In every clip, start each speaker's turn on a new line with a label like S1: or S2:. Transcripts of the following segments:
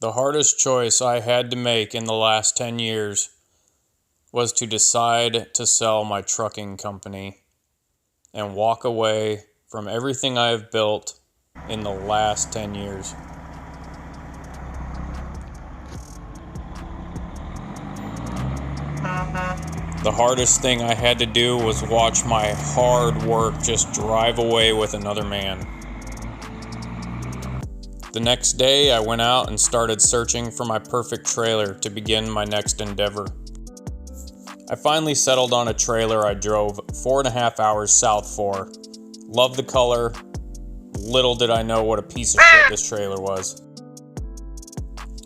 S1: The hardest choice I had to make in the last 10 years was to decide to sell my trucking company and walk away from everything I have built in the last 10 years. The hardest thing I had to do was watch my hard work just drive away with another man. The next day, I went out and started searching for my perfect trailer to begin my next endeavor. I finally settled on a trailer I drove 4.5 hours south for. Loved the color. Little did I know what a piece of shit this trailer was.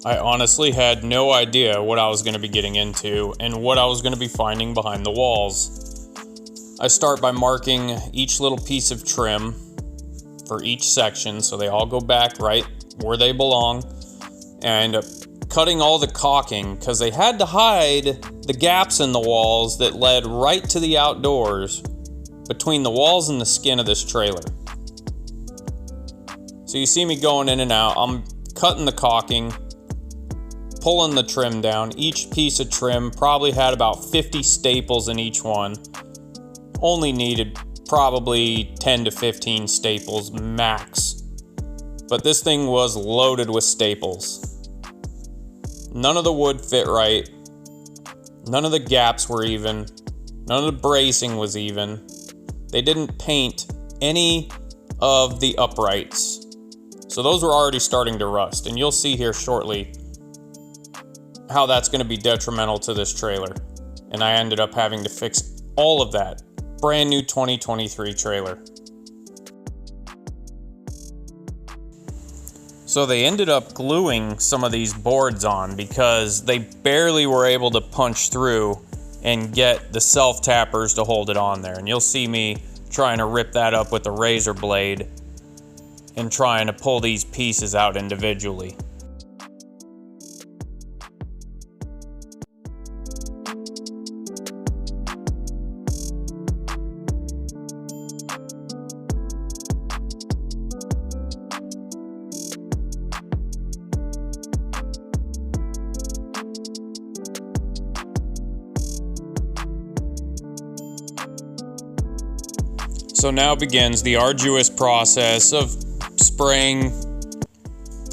S1: I honestly had no idea what I was going to be getting into and what I was going to be finding behind the walls. I start by marking each little piece of trim for each section so they all go back right where they belong, and cutting all the caulking because they had to hide the gaps in the walls that led right to the outdoors between the walls and the skin of this trailer. So you see me going in and out. I'm cutting the caulking, pulling the trim down. Each piece of trim probably had about 50 staples in each one. Only needed probably 10 to 15 staples max. But this thing was loaded with staples. None of the wood fit right. None of the gaps were even. None of the bracing was even. They didn't paint any of the uprights. So those were already starting to rust. And you'll see here shortly how that's going to be detrimental to this trailer. And I ended up having to fix all of that. Brand new 2023 trailer. So they ended up gluing some of these boards on because they barely were able to punch through and get the self-tappers to hold it on there. And you'll see me trying to rip that up with a razor blade and trying to pull these pieces out individually. So now begins the arduous process of spraying,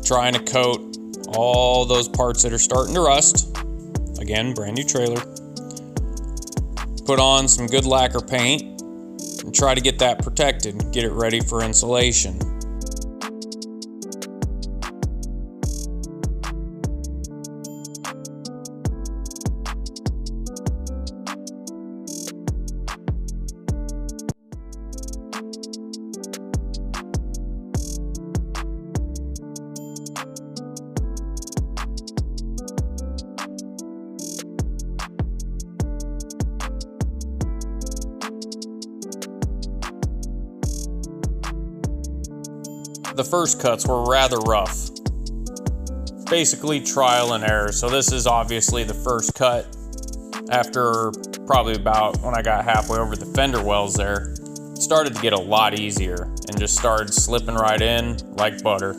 S1: trying to coat all those parts that are starting to rust. Again, brand new trailer. Put on some good lacquer paint and try to get that protected, get it ready for insulation. The first cuts were rather rough. Basically trial and error. So this is obviously the first cut after probably about when I got halfway over the fender wells there. It started to get a lot easier and just started slipping right in like butter.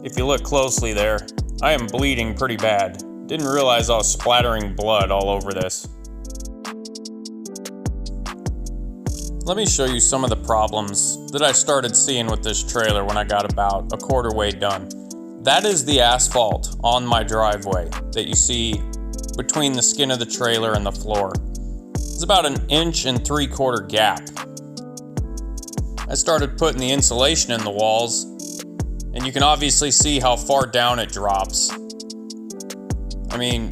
S1: If you look closely there, I am bleeding pretty bad. Didn't realize I was splattering blood all over this. Let me show you some of the problems that I started seeing with this trailer when I got about a quarter way done. That is the asphalt on my driveway that you see between the skin of the trailer and the floor. It's about 1 3/4 inch gap. I started putting the insulation in the walls, and you can obviously see how far down it drops. I mean,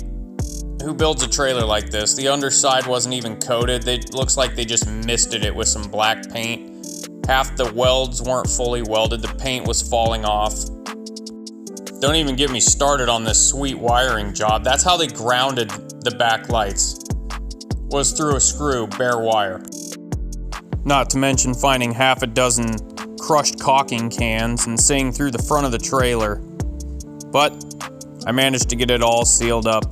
S1: who builds a trailer like this? The underside wasn't even coated. It looks like they just misted it with some black paint. Half the welds weren't fully welded. The paint was falling off. Don't even get me started on this sweet wiring job. That's how they grounded the back lights. Was through a screw, bare wire. Not to mention finding half a dozen crushed caulking cans and seeing through the front of the trailer. But I managed to get it all sealed up.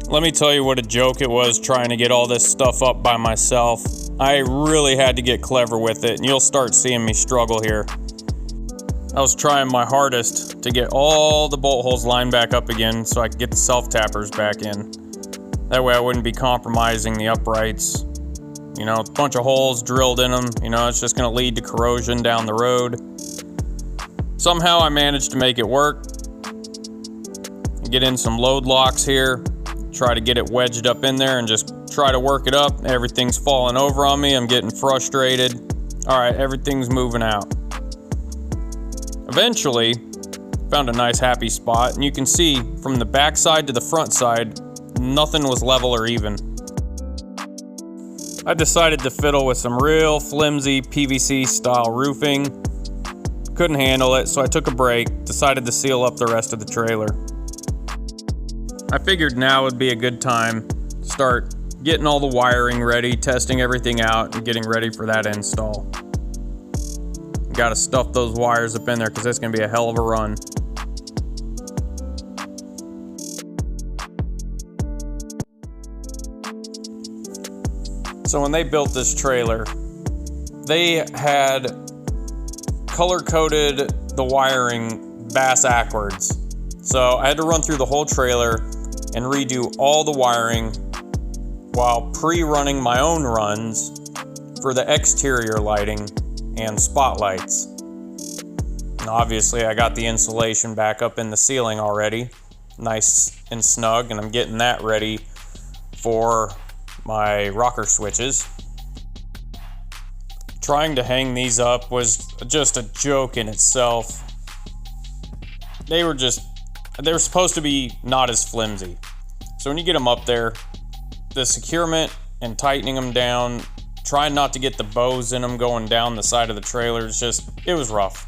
S1: Let me tell you what a joke it was trying to get all this stuff up by myself. I really had to get clever with it, and you'll start seeing me struggle here. I was trying my hardest to get all the bolt holes lined back up again so I could get the self-tappers back in. That way I wouldn't be compromising the uprights. You know, a bunch of holes drilled in them, you know, it's just going to lead to corrosion down the road. Somehow I managed to make it work. Get in some load locks here. Try to get it wedged up in there and just try to work it up. Everything's falling over on me. I'm getting frustrated. All right, everything's moving out. Eventually, found a nice happy spot, and you can see from the back side to the front side, nothing was level or even. I decided to fiddle with some real flimsy PVC style roofing. Couldn't handle it, so I took a break, decided to seal up the rest of the trailer. I figured now would be a good time to start getting all the wiring ready, testing everything out, and getting ready for that install. Got to stuff those wires up in there because it's going to be a hell of a run. So when they built this trailer, they had color-coded the wiring bass-ackwards. So I had to run through the whole trailer and redo all the wiring while pre-running my own runs for the exterior lighting and spotlights. And obviously I got the insulation back up in the ceiling already, nice and snug, and I'm getting that ready for my rocker switches. Trying to hang these up was just a joke in itself. They were supposed to be not as flimsy. So when you get them up there, the securement and tightening them down, trying not to get the bows in them going down the side of the trailer, it was rough.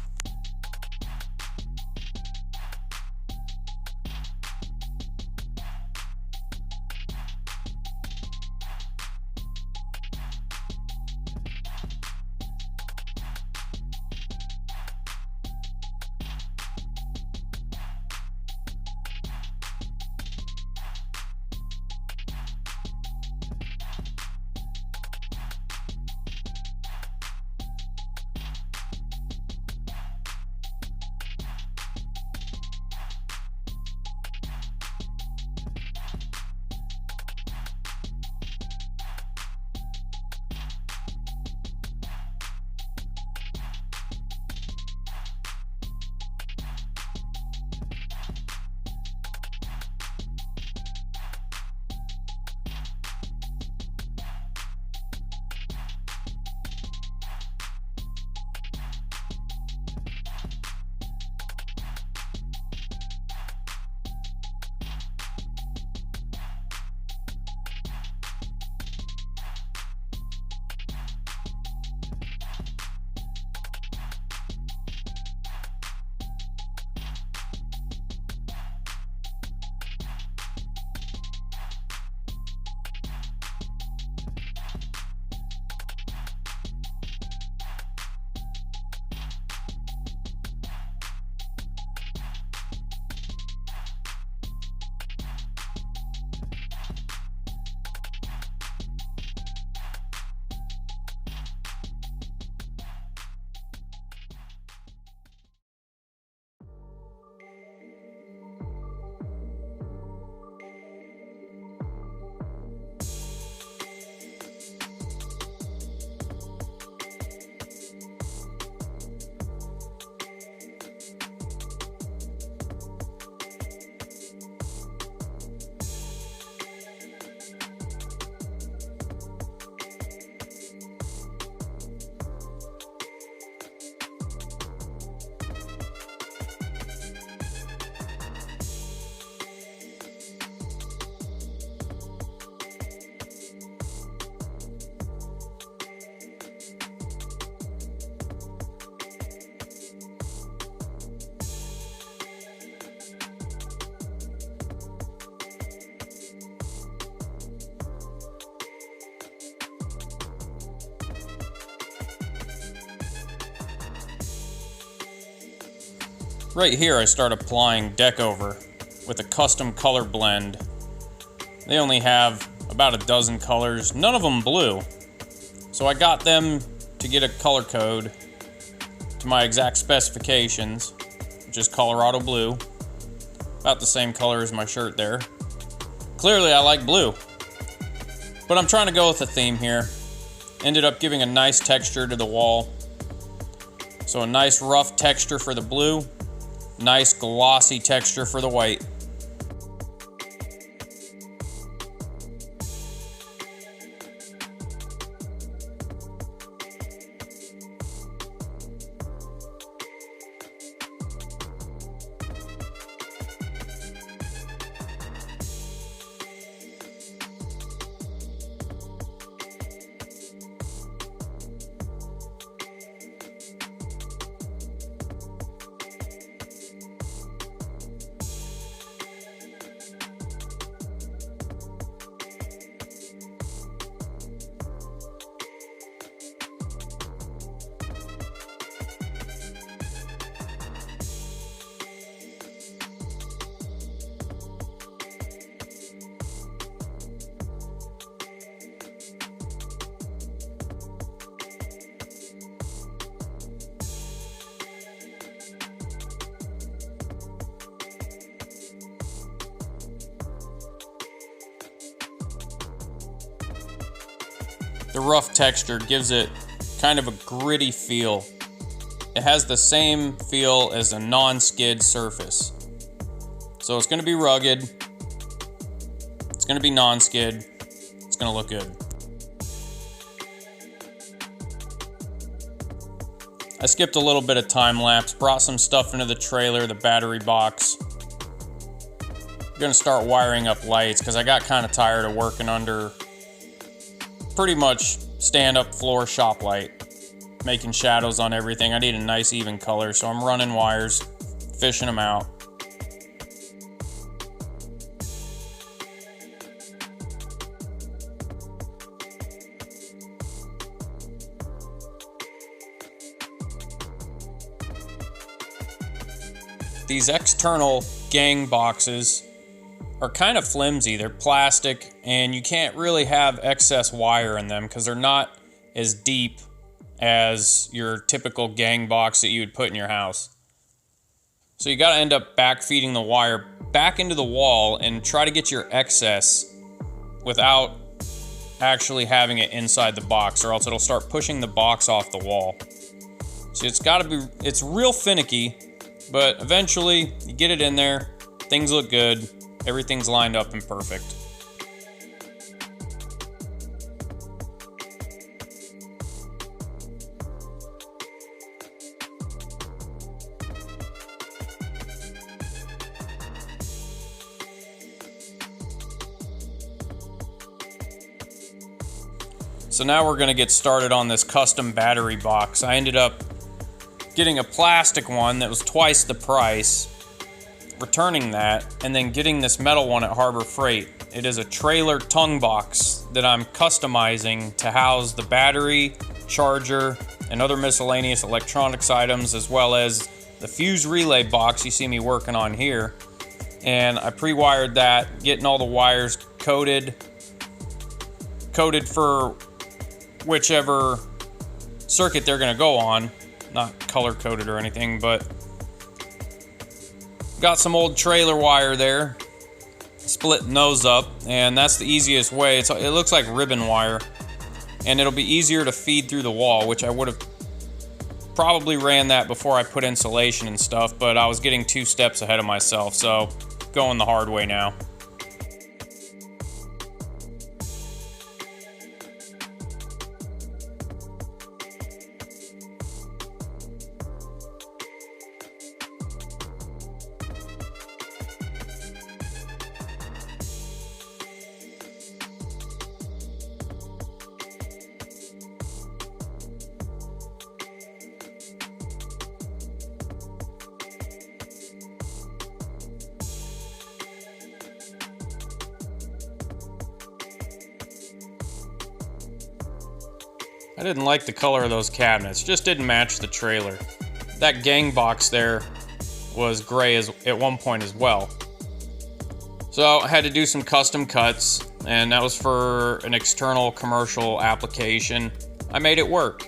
S1: Right here I start applying deck over with a custom color blend They only have about a dozen colors, none of them blue. So I got them to get a color code to my exact specifications, which is Colorado blue. About the same color as my shirt there. Clearly I like blue. But I'm trying to go with a theme here. Ended up giving a nice texture to the wall. So a nice rough texture for the blue, nice glossy texture for the white. The rough texture gives it kind of a gritty feel. It has the same feel as a non-skid surface. So it's going to be rugged. It's going to be non-skid. It's going to look good. I skipped a little bit of time lapse, brought some stuff into the trailer, the battery box. I'm going to start wiring up lights because I got kind of tired of working under pretty much stand-up floor shop light, making shadows on everything. I need a nice even color, so I'm running wires, fishing them out. These external gang boxes are kind of flimsy. They're plastic, and you can't really have excess wire in them because they're not as deep as your typical gang box that you would put in your house. So you got to end up backfeeding the wire back into the wall and try to get your excess without actually having it inside the box, or else it'll start pushing the box off the wall. So it's real finicky, but eventually you get it in there, things look good. Everything's lined up and perfect. So now we're going to get started on this custom battery box. I ended up getting a plastic one that was twice the price, returning that, and then getting this metal one at Harbor Freight. It is a trailer tongue box that I'm customizing to house the battery, charger, and other miscellaneous electronics items, as well as the fuse relay box you see me working on here. And I pre-wired that, getting all the wires coated for whichever circuit they're gonna go on. Not color coded or anything, but got some old trailer wire there, splitting those up, and that's the easiest way. It looks like ribbon wire, and it'll be easier to feed through the wall, which I would have probably ran that before I put insulation and stuff, but I was getting 2 steps ahead of myself, so going the hard way now. I didn't like the color of those cabinets, just didn't match the trailer. That gang box there was gray at one point as well. So So I had to do some custom cuts, and that was for an external commercial application. I made it work.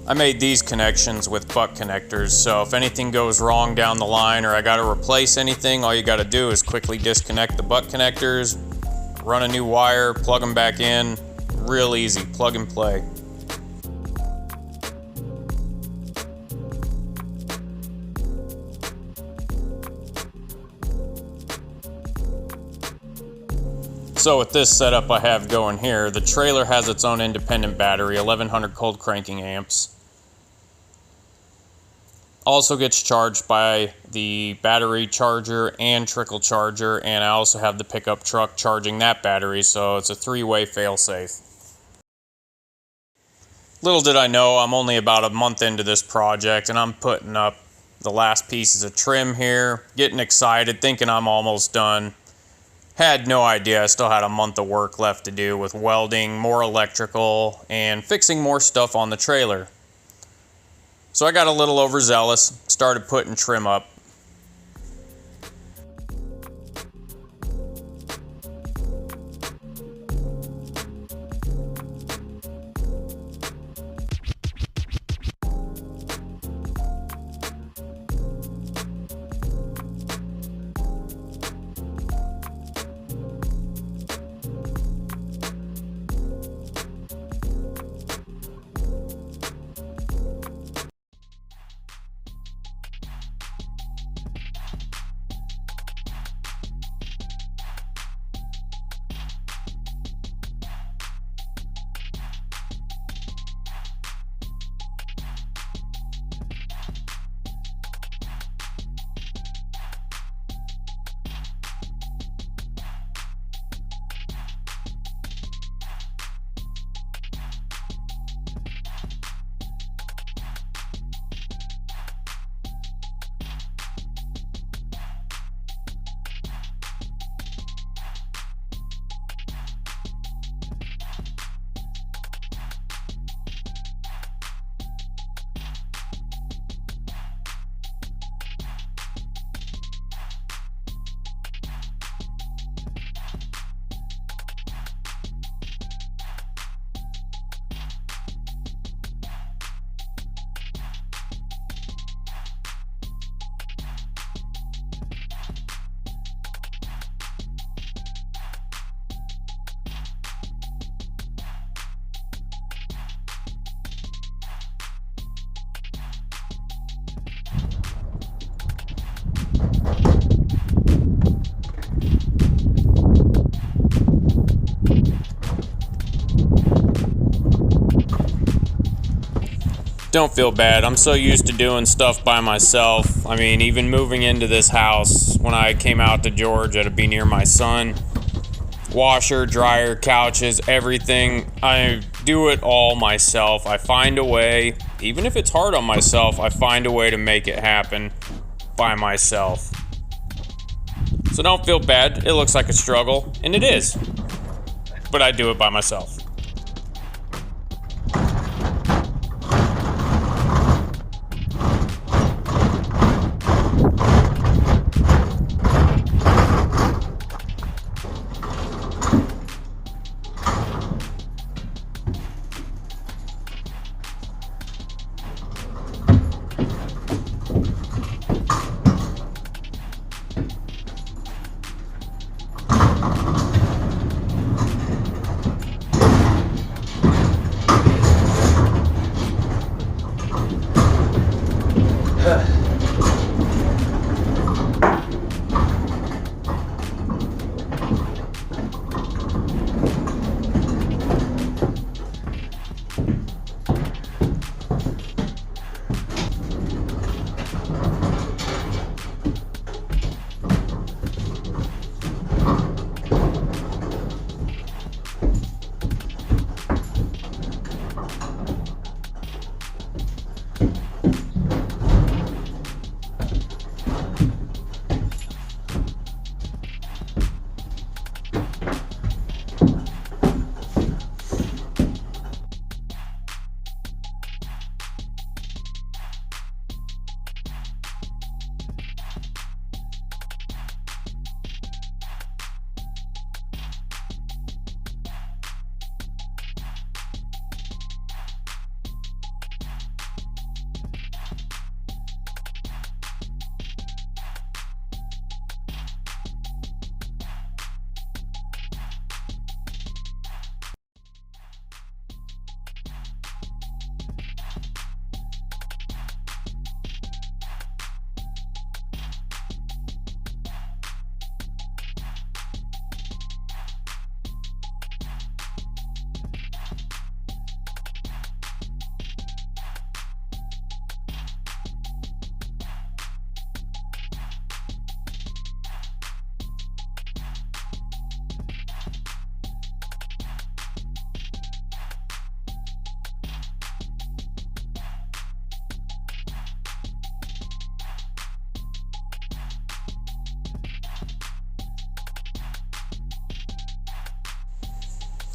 S2: I made these connections with butt connectors, so if anything goes wrong down the line or I gotta replace anything, all you gotta do is quickly disconnect the butt connectors, run a new wire, plug them back in. Real easy, plug and play. So with this setup I have going here, the trailer has its own independent battery, 1100 cold cranking amps. Also gets charged by the battery charger and trickle charger, and I also have the pickup truck charging that battery, so it's a three-way fail-safe. Little did I know, I'm only about a month into this project and I'm putting up the last pieces of trim here, getting excited, thinking I'm almost done. Had no idea I still had a month of work left to do with welding, more electrical, and fixing more stuff on the trailer. So I got a little overzealous, started putting trim up. Don't feel bad. I'm so used to doing stuff by myself. I mean, even moving into this house, when I came out to Georgia to be near my son, washer, dryer, couches, everything, I do it all myself. I find a way, even if it's hard on myself, I find a way to make it happen by myself. So don't feel bad. It looks like a struggle, and it is. But I do it by myself.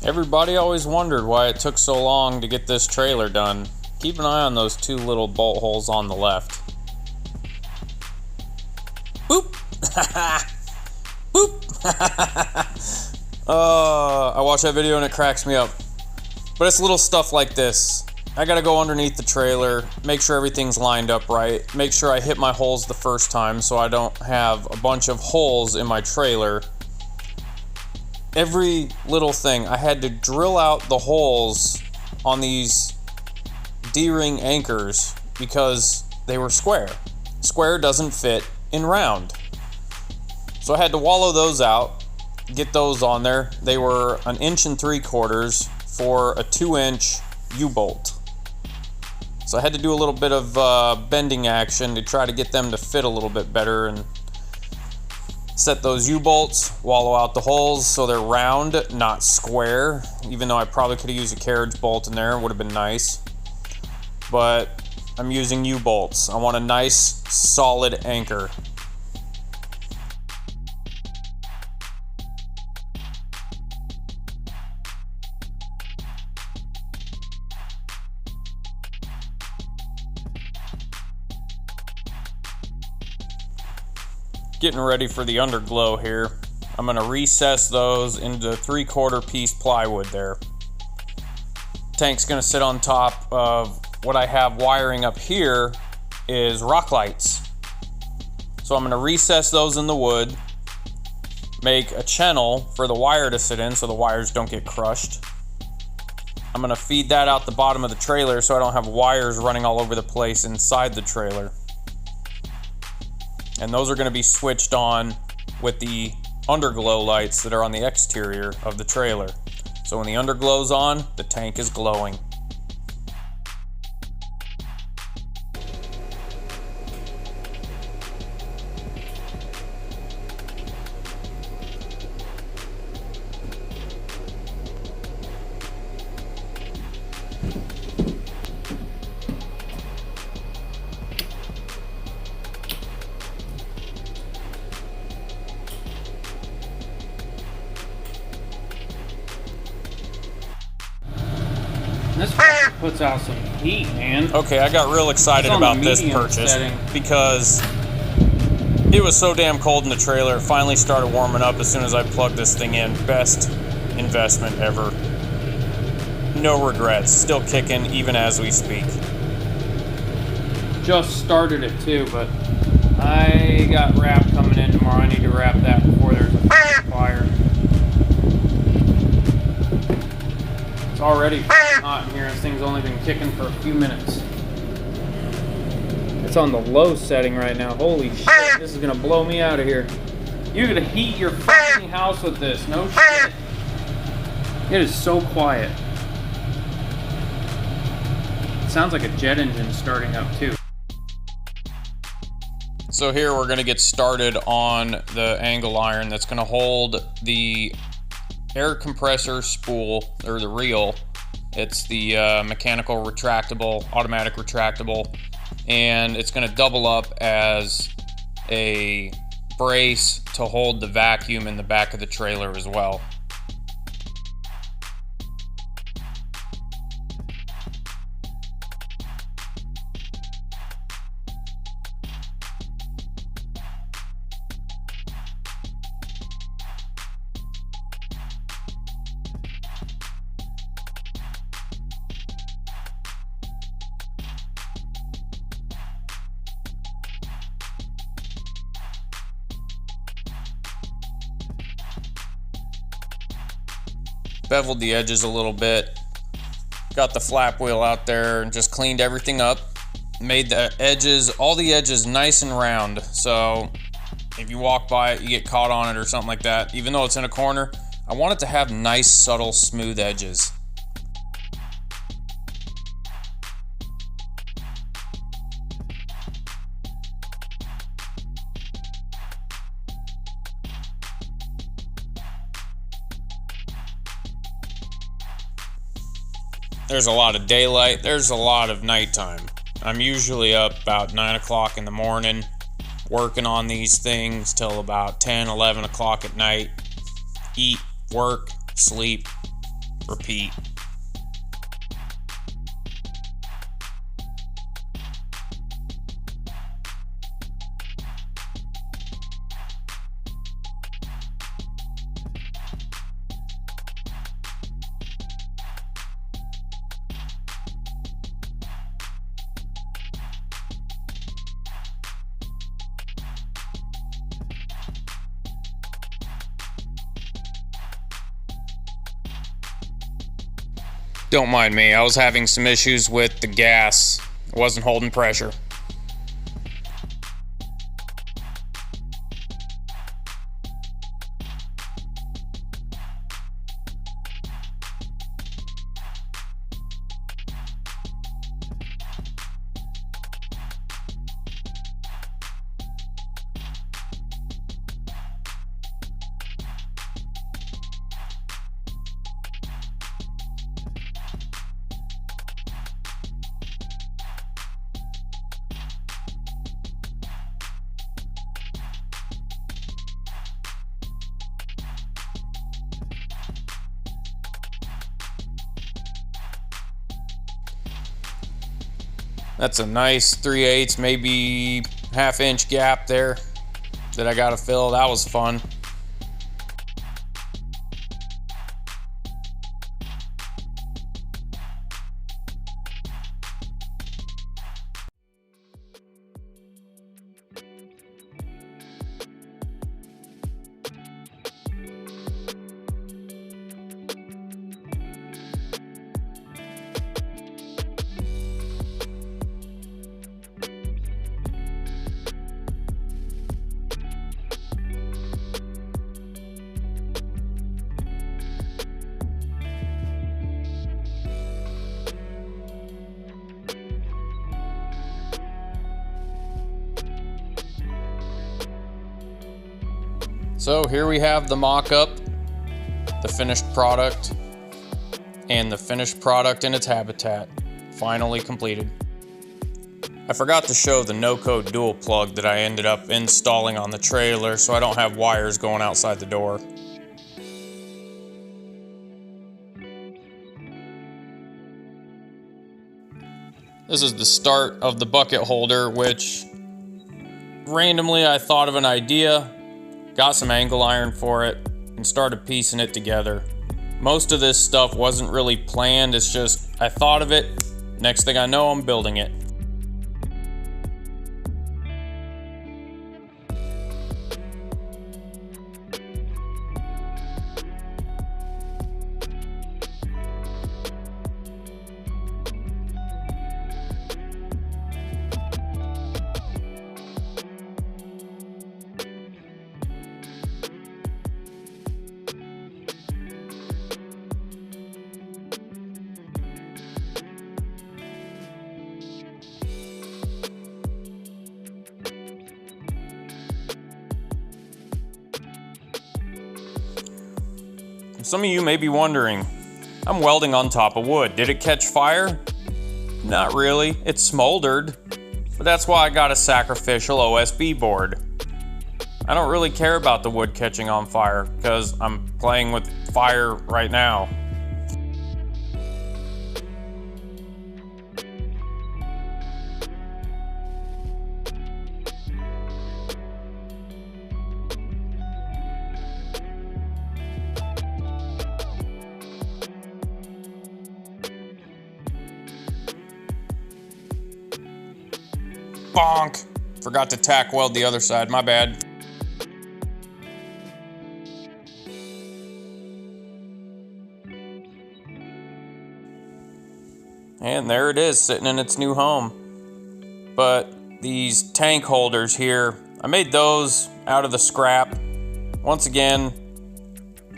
S2: Everybody always wondered why it took so long to get this trailer done. Keep an eye on those two little bolt holes on the left. Boop! Boop! I watch that video and it cracks me up. But it's little stuff like this. I gotta go underneath the trailer, make sure everything's lined up right, make sure I hit my holes the first time so I don't have a bunch of holes in my trailer. Every little thing, I had to drill out the holes on these D-ring anchors because they were square. Square doesn't fit in round. So I had to wallow those out, get those on there. They were 1 3/4 inches for a 2-inch U-bolt. So I had to do a little bit of bending action to try to get them to fit a little bit better and set those U-bolts, wallow out the holes so they're round, not square, even though I probably could have used a carriage bolt in there, it would have been nice. But I'm using U-bolts. I want a nice, solid anchor. Getting ready for the underglow here. I'm going to recess those into 3/4 piece plywood there. Tank's going to sit on top of what I have wiring up here is rock lights. So I'm going to recess those in the wood, make a channel for the wire to sit in so the wires don't get crushed. I'm going to feed that out the bottom of the trailer so I don't have wires running all over the place inside the trailer. And those are going to be switched on with the underglow lights that are on the exterior of the trailer. So when the underglow's on, the tank is glowing.
S1: This fucker puts out some heat, man.
S2: Okay, I got real excited about this purchase because it was so damn cold in the trailer. It finally started warming up as soon as I plugged this thing in. Best investment ever. No regrets. Still kicking even as we speak.
S1: Just started it too, but I got wrap coming in tomorrow. I need to wrap that before there's a fire. It's already hot in here. This thing's only been kicking for a few minutes. It's on the low setting right now. Holy shit, this is gonna blow me out of here. You're gonna heat your fucking house with this. No shit. It is so quiet. It sounds like a jet engine starting up too.
S2: So here we're gonna get started on the angle iron that's gonna hold the air compressor spool, or the reel. It's the mechanical retractable, automatic retractable, and it's going to double up as a brace to hold the vacuum in the back of the trailer as well. Beveled the edges a little bit, got the flap wheel out there and just cleaned everything up, made the edges, all the edges nice and round, so if you walk by it, you get caught on it or something like that. Even though it's in a corner, I want it to have nice, subtle, smooth edges. There's a lot of daylight, there's a lot of nighttime. I'm usually up about 9 o'clock in the morning, working on these things till about 10, 11 o'clock at night. Eat, work, sleep, repeat. Don't mind me, I was having some issues with the gas. It wasn't holding pressure. That's a nice 3/8, maybe half-inch gap there that I gotta fill. That was fun. So here we have the mock-up, the finished product, and the finished product in its habitat, finally completed. I forgot to show the no-code dual plug that I ended up installing on the trailer so I don't have wires going outside the door.
S1: This is the start of the bucket holder, which randomly I thought of an idea, got some angle iron for it, and started piecing it together. Most of this stuff wasn't really planned, it's just I thought of it, next thing I know I'm building it. Some of you may be wondering, I'm welding on top of wood. Did it catch fire? Not really, it smoldered. But that's why I got a sacrificial OSB board. I don't really care about the wood catching on fire because I'm playing with fire right now. Bonk! Forgot to tack weld the other side, my bad. And there it is, sitting in its new home. But these tank holders here, I made those out of the scrap. Once again,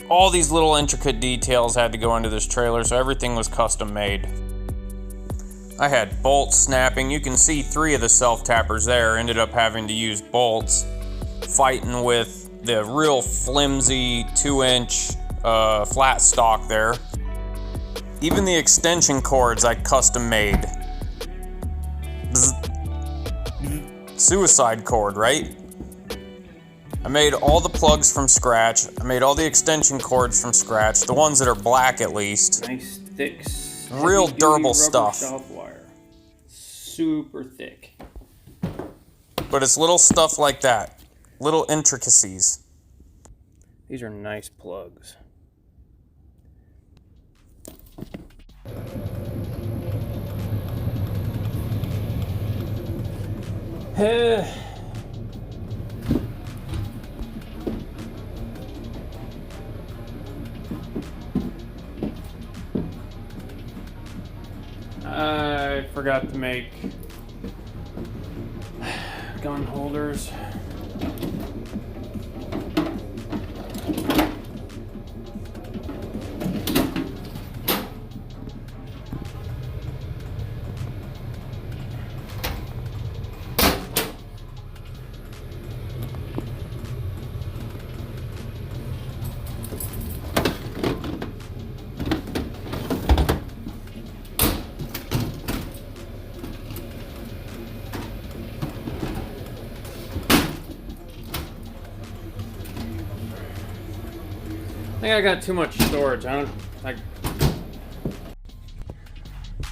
S1: all these little intricate details had to go into this trailer, so everything was custom made. I had bolts snapping. You can see 3 of the self-tappers there. Ended up having to use bolts. Fighting with the real flimsy 2-inch flat stock there. Even the extension cords I custom made. Suicide cord, right? I made all the plugs from scratch. I made all the extension cords from scratch. The ones that are black at least.
S3: Nice thick,
S1: real durable stuff.
S3: Wire. Super thick.
S1: But it's little stuff like that. Little intricacies.
S3: These are nice plugs. I forgot to make gun holders. I think I got too much storage.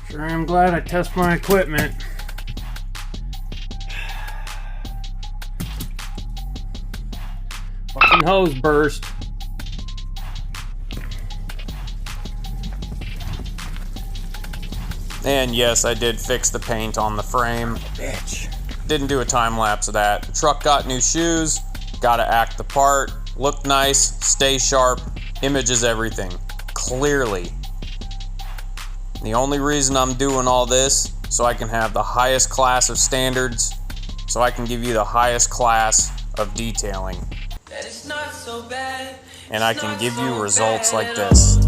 S3: Sure am glad I test my equipment. Fucking hose burst.
S1: And yes, I did fix the paint on the frame.
S3: Bitch.
S1: Didn't do a time lapse of that. The truck got new shoes, gotta act the part, look nice, stay sharp, images everything, clearly. The only reason I'm doing all this, so I can have the highest class of standards, so I can give you the highest class of detailing. And I can give you results like this.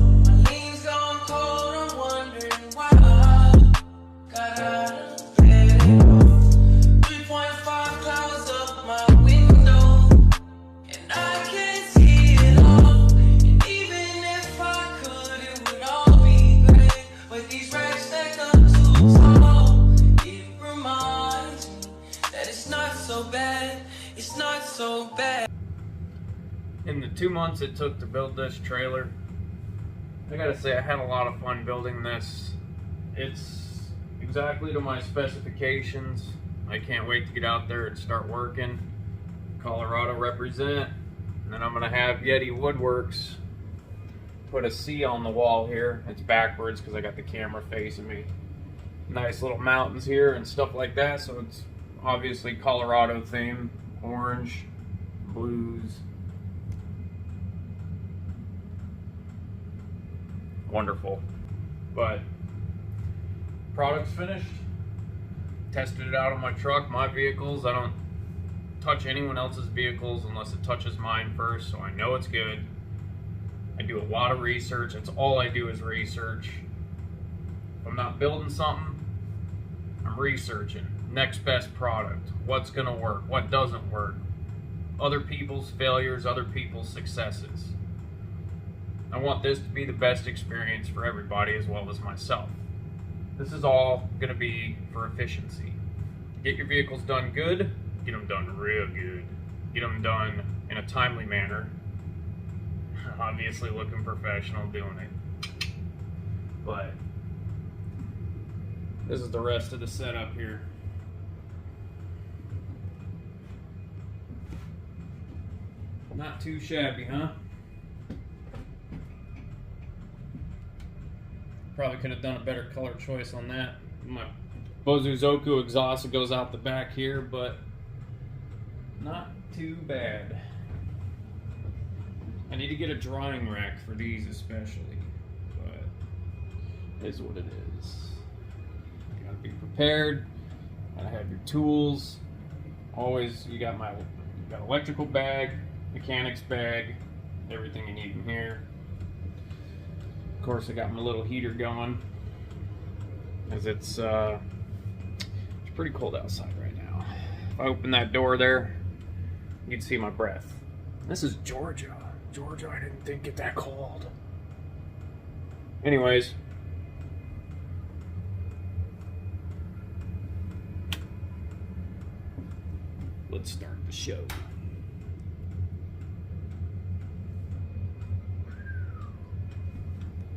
S3: In the 2 months it took to build this trailer, I gotta say I had a lot of fun building this. It's
S1: exactly to my specifications. I can't wait to get out there and start working. Colorado represent. And then I'm gonna have Yeti Woodworks put a C on the wall here. It's backwards because I got the camera facing me. Nice little mountains here and stuff like that, so it's obviously Colorado theme. Orange, blues. Wonderful. But product's finished. Tested it out on my truck, my vehicles. I don't touch anyone else's vehicles unless it touches mine first, so I know it's good. I do a lot of research. That's all I do is research. If I'm not building something, I'm researching. Next best product. What's gonna work? What doesn't work? Other people's failures, other people's successes. I want this to be the best experience for everybody as well as myself. This is all gonna be for efficiency. Get your vehicles done good, get them done real good. Get them done in a timely manner. Obviously looking professional doing it. But this is the rest of the setup here. Not too shabby, huh? Probably could have done a better color choice on that. My Bozuzoku exhaust that goes out the back here, but not too bad. I need to get a drying rack for these especially, but it is what it is. You gotta be prepared, gotta have your tools. Always, you got electrical bag, mechanics bag, everything you need in here. Of course, I got my little heater going, as it's pretty cold outside right now. If I open that door there, you'd see my breath. This is Georgia. Georgia, I didn't think it that cold. Anyways. Let's start the show.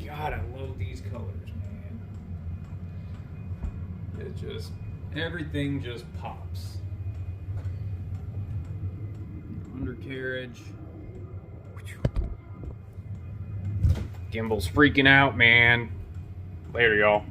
S1: God, I love these colors, man. It just, everything just pops. Undercarriage. Gimbal's freaking out, man. Later, y'all.